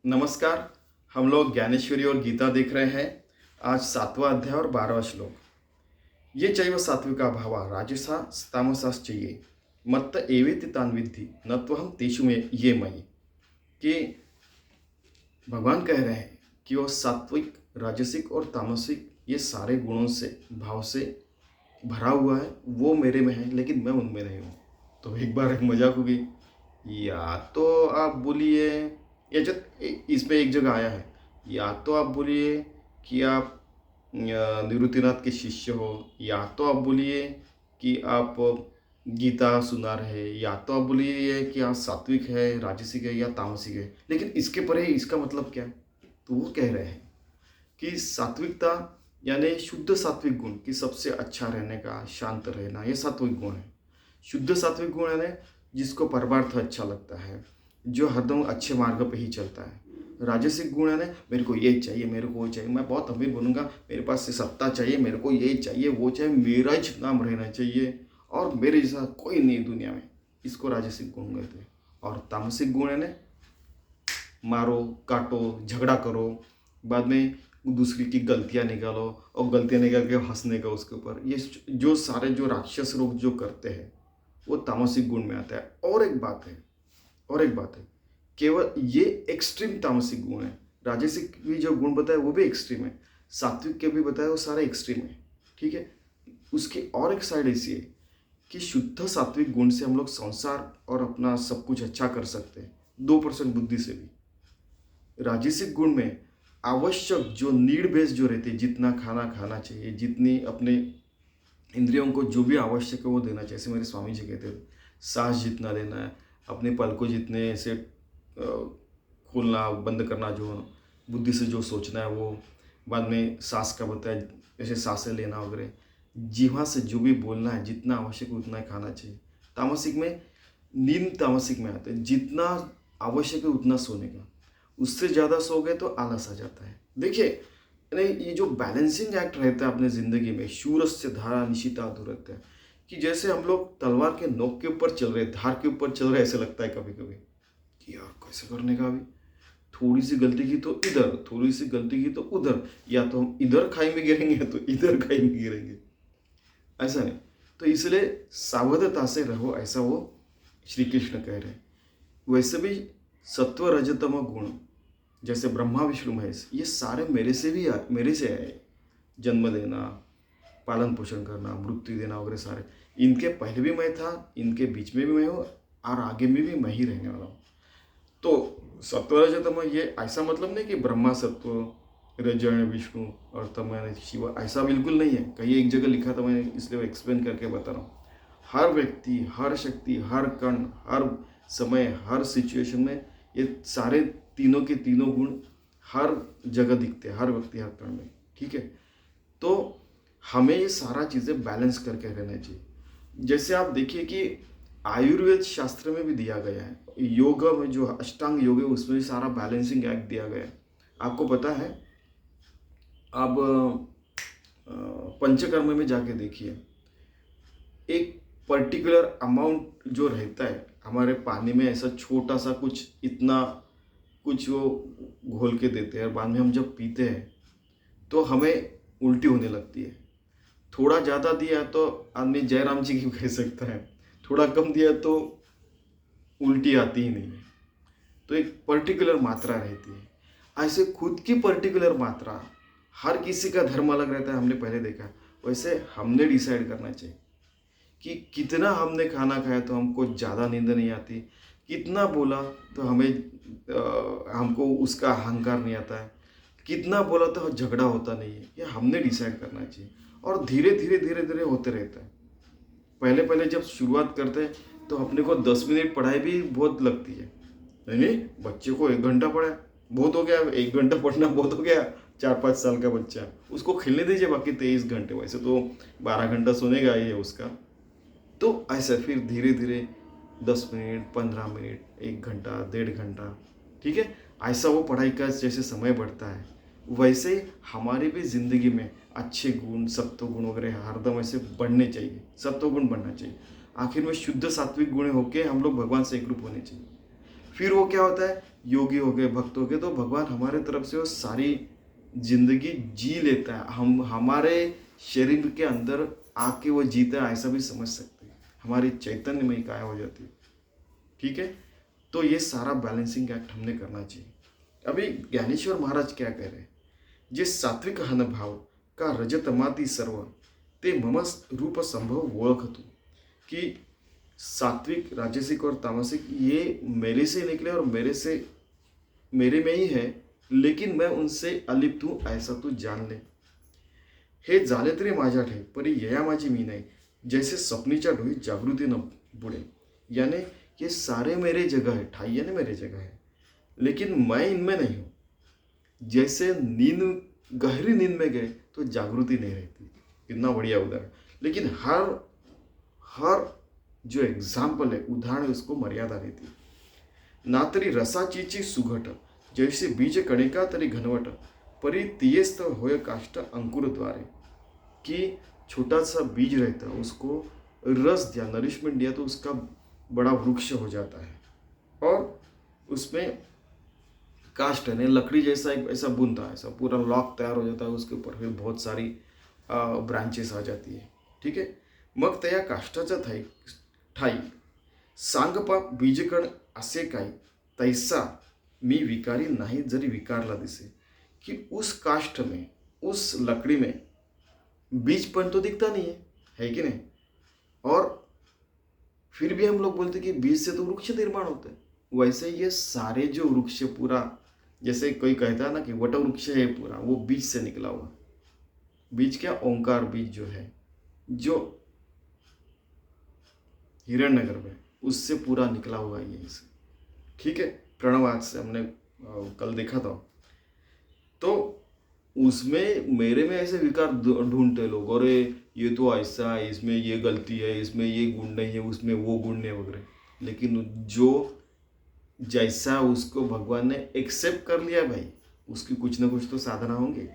नमस्कार। हम लोग ज्ञानेश्वरी और गीता देख रहे हैं। आज 7वां अध्याय और 12वां श्लोक। ये चैव सात्विका भावा राजसा तामसाश्चैये मत्त एवेति तान् विद्धि न त्वहं तेषु में ये मयि। कि भगवान कह रहे हैं कि वो सात्विक, राजसिक और तामसिक ये सारे गुणों से, भाव से भरा हुआ है, वो मेरे में है, लेकिन मैं उनमें नहीं हूँ। तो एक बार एक मजाक हो गई। या तो आप बोलिए, या जब इसमें एक जगह आया है, या तो आप बोलिए कि आप निवृत्तिनाथ के शिष्य हो, या तो आप बोलिए कि आप गीता सुना रहे, या तो आप बोलिए कि आप सात्विक है, राजसिक है या तामसिक है, लेकिन इसके परे इसका मतलब क्या है? तो वो कह रहे हैं कि सात्विकता यानी शुद्ध सात्विक गुण, कि सबसे अच्छा रहने का, शांत रहना, ये सात्विक गुण है। शुद्ध सात्विक गुण यानी जिसको परमार्थ अच्छा लगता है, जो हरदम अच्छे मार्ग पे ही चलता है। राजसिक गुण है ना, मेरे को ये चाहिए, मेरे को वो चाहिए, मैं बहुत अमीर बनूंगा, मेरे पास से सत्ता चाहिए, मेरे को ये चाहिए, वो चाहिए, मेरा ही नाम रहना चाहिए और मेरे जैसा कोई नहीं दुनिया में। इसको राजसिक गुण कहते हैं। और तामसिक गुण है ना, मारो, काटो, झगड़ा करो, बाद में दूसरी की गलतियां निकालो और गलतियां निकाल के हंसने का उसके ऊपर, ये जो सारे जो राक्षस लोग जो करते हैं वो तामसिक गुण में आता है। और एक बात है, केवल ये एक्सट्रीम तामसिक गुण है। राजसिक भी जो गुण बताए वो भी एक्सट्रीम है, सात्विक के भी बताए वो सारे एक्सट्रीम है। ठीक है। उसकी और एक साइड ऐसी है कि शुद्ध सात्विक गुण से हम लोग संसार और अपना सब कुछ अच्छा कर सकते हैं, 2% बुद्धि से भी। राजसिक गुण में आवश्यक जो नीड बेस्ड जो रहते हैं, जितना खाना खाना चाहिए, जितनी अपने इंद्रियों को जो भी आवश्यक है वो देना चाहिए। जैसे मेरे स्वामी जी कहते थे, सांस जितना लेना है, अपने पल को जितने से खोलना बंद करना, जो बुद्धि से जो सोचना है वो। बाद में सांस का बताया, जैसे सांसें लेना वगैरह, जीवा से जो भी बोलना है, जितना आवश्यक है उतना ही खाना चाहिए। तामसिक में, नींद तामसिक में आता है, जितना आवश्यक है उतना सोने का, उससे ज़्यादा सो गए तो आलस आ जाता है। देखिए, नहीं, ये जो बैलेंसिंग एक्ट रहता है अपने ज़िंदगी में, शूरस्य धारा निशिता रहता है, कि जैसे हम लोग तलवार के नोक के ऊपर चल रहे, धार के ऊपर चल रहे, ऐसे लगता है कभी कभी कि यार कैसे करने का। अभी थोड़ी सी गलती की तो इधर, थोड़ी सी गलती की तो उधर, या तो हम इधर खाई में गिरेंगे तो इधर खाई में गिरेंगे, ऐसा नहीं। तो इसलिए सावधता से रहो, ऐसा वो श्री कृष्ण कह रहे हैं। वैसे भी सत्व रजतम गुण, जैसे ब्रह्मा विष्णु महेश, ये सारे मेरे से आए। जन्म देना, पालन पोषण करना, मृत्यु देना वगैरह सारे, इनके पहले भी मैं था, इनके बीच में भी मैं हूँ और आगे में भी मैं ही रहने वाला हूँ। तो सत्व रजतम ये ऐसा मतलब नहीं कि ब्रह्मा सत्व, रजन विष्णु और तमय शिव, ऐसा बिल्कुल नहीं है। कहीं एक जगह लिखा था, मैं इसलिए एक्सप्लेन करके बता रहा हूँ। हर व्यक्ति, हर शक्ति, हर कण, हर समय, हर सिचुएशन में ये सारे तीनों के तीनों गुण हर जगह दिखते हैं, हर व्यक्ति, हर कण में। ठीक है। तो हमें ये सारा चीज़ें बैलेंस करके रहना चाहिए। जैसे आप देखिए कि आयुर्वेद शास्त्र में भी दिया गया है, योग में जो अष्टांग योग है उसमें भी सारा बैलेंसिंग एक्ट दिया गया है। आपको पता है, अब पंचकर्म में जाके देखिए, एक पर्टिकुलर अमाउंट जो रहता है हमारे पानी में, ऐसा छोटा सा कुछ, इतना कुछ वो घोल के देते हैं, और बाद में हम जब पीते हैं तो हमें उल्टी होने लगती है। थोड़ा ज़्यादा दिया तो आदमी जयराम जी की कह सकता है, थोड़ा कम दिया तो उल्टी आती ही नहीं है। तो एक पर्टिकुलर मात्रा रहती है। ऐसे खुद की पर्टिकुलर मात्रा, हर किसी का धर्म अलग रहता है, हमने पहले देखा। वैसे हमने डिसाइड करना चाहिए कि कितना हमने खाना खाया तो हमको ज़्यादा नींद नहीं आती, कितना बोला तो हमको उसका अहंकार नहीं आता है, कितना बोला तो झगड़ा होता नहीं है। ये हमने डिसाइड करना चाहिए, और धीरे धीरे धीरे धीरे होते रहता है। पहले पहले जब शुरुआत करते हैं तो अपने को 10 मिनट पढ़ाई भी बहुत लगती है। नहीं, बच्चे को 1 घंटा पढ़ाया बहुत हो गया, 1 घंटा पढ़ना बहुत हो गया। 4-5 साल का बच्चा, उसको खेलने दीजिए बाकी 23 घंटे, वैसे तो 12 घंटा सोनेगा ही है उसका। तो ऐसा फिर धीरे धीरे 10 मिनट, 15 मिनट, 1 घंटा, 1.5 घंटा, ठीक है। ऐसा वो पढ़ाई का जैसे समय बढ़ता है, वैसे ही हमारी भी ज़िंदगी में अच्छे गुण, सत्व गुण वगैरह हरदम ऐसे बढ़ने चाहिए, सत्व गुण बढ़ना चाहिए। आखिर में शुद्ध सात्विक गुण होके हम लोग भगवान से एकरूप होने चाहिए। फिर वो क्या होता है, योगी हो गए, भक्त हो गए, तो भगवान हमारे तरफ से वो सारी जिंदगी जी लेता है, हम हमारे शरीर के अंदर आके वो जीता है, ऐसा भी समझ सकते हैं। हमारी चैतन्य में काया हो जाती है। ठीक है, तो ये सारा बैलेंसिंग एक्ट हमने करना चाहिए। अभी ज्ञानेश्वर महाराज क्या कह रहे हैं, जे सात्विक हन भाव का रजतमाती सर्व ते मम रूप संभव ओळखतु, कि सात्विक, राजसिक और तामसिक ये मेरे से निकले और मेरे में ही है, लेकिन मैं उनसे अलिप्त हूँ ऐसा तू जान ले। हे झाले तरी माझ्या ठाई परी यया माझी मी नाही, जैसे स्वप्नीच्या डोही जागृती न बुडे। यानी ये सारे मेरे जगह है, ठाई यानी मेरे जगह है, लेकिन मैं इनमें नहीं हूँ। जैसे नींद, गहरी नींद में गए तो जागृति नहीं रहती, कितना बढ़िया उदाहरण। लेकिन हर हर जो एग्जाम्पल है, उदाहरण है, उसको मर्यादा रहती है। ना तरी रसाचीची सुघट, जैसे बीज कणिका तरी घनवट, परी तियेस्त होय काष्ट अंकुर द्वारे, कि छोटा सा बीज रहता है, उसको रस दिया, नरिशमेंट दिया, तो उसका बड़ा वृक्ष हो जाता है, और उसमें कास्ट है, लकड़ी जैसा एक ऐसा बुनता है, ऐसा पूरा लॉक तैयार हो जाता है, उसके ऊपर फिर बहुत सारी ब्रांचेस आ जाती है। ठीक है, मग त्या काष्टाचा ठाई सांगपा बीजकण असे काही, तैसा मी विकारी नहीं जरी विकारला दिसे, कि उस काष्ठ में, उस लकड़ी में बीज पण तो दिखता नहीं है कि नहीं? और फिर भी हम लोग बोलते कि बीज से तो वृक्ष निर्माण होते हैं। वैसे ये सारे जो वृक्ष पूरा, जैसे कोई कहता है ना कि वट वृक्ष है पूरा, वो बीज से निकला हुआ। बीज क्या? ओंकार बीज जो है, जो हिरण्यगर्भ है, उससे पूरा निकला हुआ ये इसे। ठीक है, प्रणवाद से हमने कल देखा था। तो उसमें मेरे में ऐसे विकार ढूंढते लोग, और ये तो ऐसा है, इसमें ये गलती है, इसमें ये गुण नहीं है, उसमें वो गुण नहीं वगैरह। लेकिन जो जैसा उसको भगवान ने एक्सेप्ट कर लिया भाई, उसकी कुछ ना कुछ तो साधना होंगे।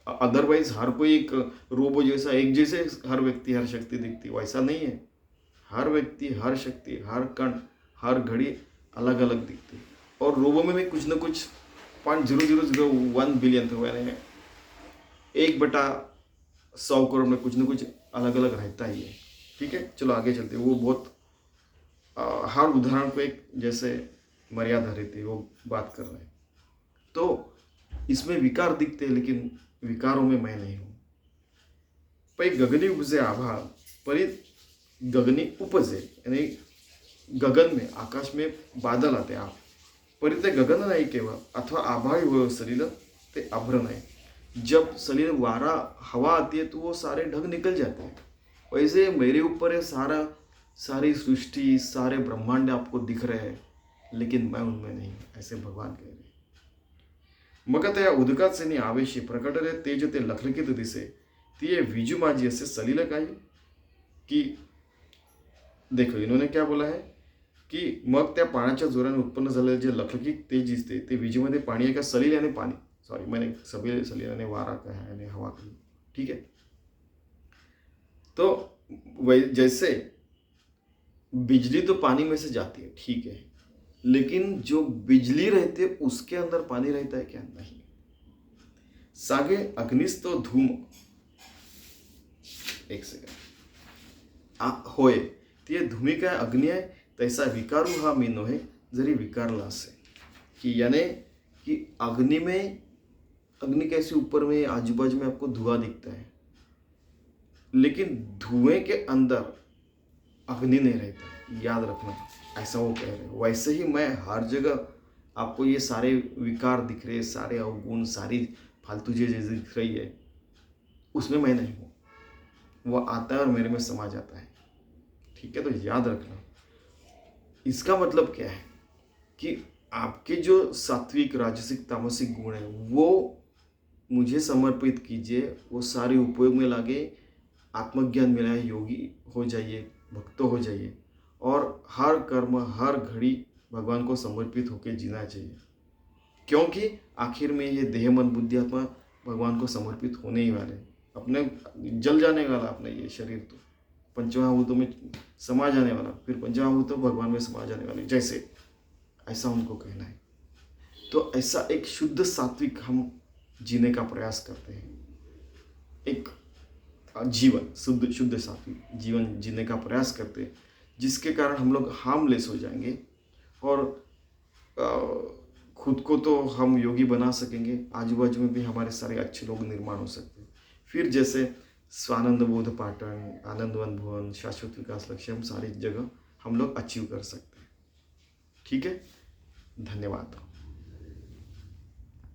अदरवाइज हर कोई एक रोबो जैसा, एक जैसे हर व्यक्ति हर शक्ति दिखती, वैसा नहीं है। हर व्यक्ति, हर शक्ति, हर कण, हर घड़ी अलग अलग दिखती है। और रोबो में भी कुछ ना कुछ 0.0001 बिलियन था, यानी 1/100 करोड़ में कुछ ना कुछ अलग अलग रहता ही है। ठीक है, चलो आगे चलते हैं। वो बहुत हर उदाहरण को एक जैसे मर्यादा रहती है, वो बात कर रहे हैं। तो इसमें विकार दिखते हैं, लेकिन विकारों में मैं नहीं हूँ। पै गगनी उपजे आभा परी गगनी उपजे, यानी गगन में, आकाश में बादल आते आप, परी ते गगन नाही केवळ, अथवा आभाळी हो सलील ते अभ्र नहीं। जब सलील वारा हवा आती है तो वो सारे ढग निकल जाते हैं। वैसे मेरे ऊपर है सारी सृष्टि, सारे ब्रह्मांड आपको दिख रहे हैं, लेकिन मैं उनमें नहीं, ऐसे भगवान कह रहे हैं। मग त्या उदकाचे आवेशी प्रकटले तेज ते लखलखित दिसे, तिये विजू माझी असे सलील काही। कि देखो इन्होंने क्या बोला है कि मग त्या पाण्याच्या जोराने उत्पन्न झालेले जे लखलखित तेज दिसते, ते विजेमध्ये पाणी आहे का? सलील यानी पानी, सॉरी मैंने सभी सलील यानी वारा कहा है, यानी हवा कही। ठीक है, तो जैसे बिजली तो पानी में से जाती है, ठीक है, लेकिन जो बिजली रहती है उसके अंदर पानी रहता है क्या? नहीं। सागे अग्निस्तो धूम, एक सेकंड, होय ते धूमी काय अग्नि आहे, तैसा विकारू हा मी नोहे जरी विकारला असे। कि यानी कि अग्नि कैसे ऊपर में, आजू बाजू में आपको धुआं दिखता है, लेकिन धुएं के अंदर अग्नि नहीं रहता, याद रखना, ऐसा वो कह रहे हैं। वैसे ही मैं हर जगह आपको ये सारे विकार दिख रहे, सारे अवगुण, सारी फालतू चीजें दिख रही है, उसमें मैं नहीं हूँ। वो आता है और मेरे में समा जाता है। ठीक है, तो याद रखना। इसका मतलब क्या है कि आपके जो सात्विक, राजसिक, तामसिक गुण है वो मुझे समर्पित कीजिए, वो सारे उपयोग में लागे, आत्मज्ञान मिलाए, योगी हो जाइए, भक्त हो जाइए, और हर कर्म, हर घड़ी भगवान को समर्पित होकर जीना चाहिए। क्योंकि आखिर में ये देह, मन, बुद्धि, आत्मा भगवान को समर्पित होने ही वाले, अपने जल जाने वाला अपना ये शरीर तो पंचमहाभूतों में समा जाने वाला, फिर पंचमहाभूतों भगवान में समा जाने वाले, जैसे ऐसा उनको कहना है। तो ऐसा एक शुद्ध सात्विक हम जीने का प्रयास करते हैं, एक जीवन शुद्ध शुद्ध सात्विक जीवन जीने का प्रयास करते हैं, जिसके कारण हम लोग हार्मलेस हो जाएंगे और खुद को तो हम योगी बना सकेंगे, आजू बाजू में भी हमारे सारे अच्छे लोग निर्माण हो सकते हैं। फिर जैसे स्वानंद बोध पाटन, आनंदवन भुवन, शाश्वत विकास लक्ष्य, हम सारी जगह हम लोग अचीव कर सकते हैं। ठीक है, धन्यवाद।